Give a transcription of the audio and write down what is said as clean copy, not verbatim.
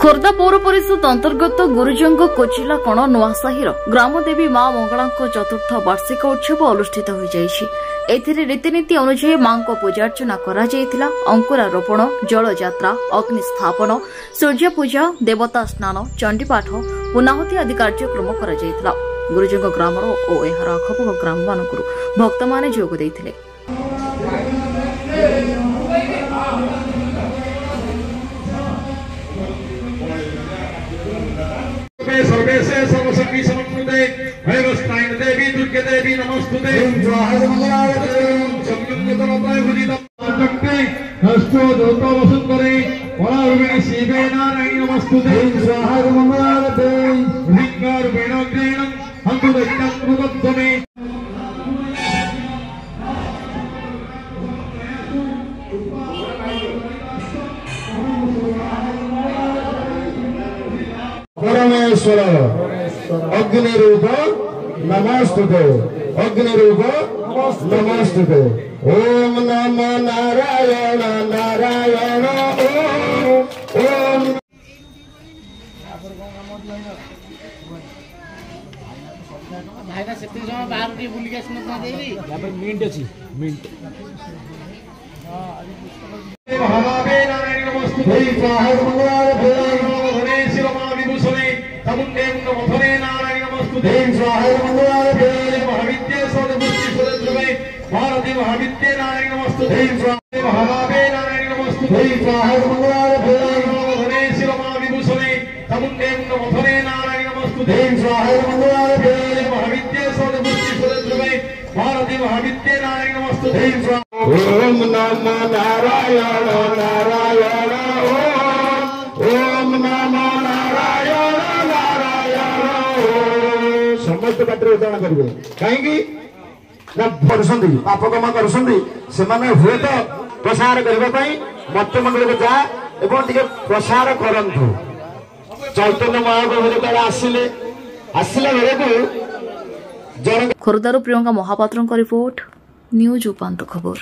खोर्धा पौर परिषद अंतर्गत गुरुजंग कोचिला कण नुआसाहीर ग्रामदेवी मां मंगला चतुर्थ वार्षिक उत्सव अनुष्ठित हो जाइछि। रीतिनीति अनुसार मां को पूजार्चना करा जायतिला। अंकुरारोपण, जल यात्रा, अग्नि स्थापन, सूर्य पूजा, देवता स्नान, चंडीपाठ, पुनाहुति आदि कार्यक्रम करा जायतिला। गुरुजंग ग्रामर और एहार आखपाख ग्राम मानकरू भक्त माने जोग दैथिले। सर्वेशे सर्वशक्ति समन्विते भैरवस्त्राय देवी दुर्गे देवी नमस्तुते नष्टो दोतो वसुंधरे वरारूपिणी शिवे नारायणी नमस्तुते स्वाहागमनागते लिंगारूपेण ग्रहणं हन्तु दैत्यकृतत्वमे परमेश्वर अग्निरूप नमस्तुते अग्निरूप नमस्तुते। ओम नमो नारायण नारायण ओम भाईना सेति जमा 12 टी बुली के सुनत देबी या पर मिंट अछि मिंट महावे नारायण नमस्तुते स्वाहा मंगलाय तमुन्ने मुन्नमथने नारायण नमस्तुते स्वाहा मंगलाय महाविद्ये सौदमुक्ति सुरद्रवे भारती महाविद्ये नारायण नमस्तुते स्वाहा महावे नारायण नमस्तुते स्वाहा मंगलाय धने शिवमा विभूषणे तमुन्ने मुन्नमथने नारायण नमस्तुते स्वाहा मंगलाय महाविद्ये सौदमुक्ति सुरद्रवे भारती महाविद्ये नारायण नमस्तुते ओम नमो नारायण नारायण ओम नमो समस्त पात्र उच्चारण करेंगे कहीं पाप कम कर हुए तो प्रसार करने मत मंडल को जा प्रसार करंतु चैतन्य महाप्रभु आसिले बेलू खोर्धारू प्रियंका महापात्र रिपोर्ट न्यूज उपांत खबर।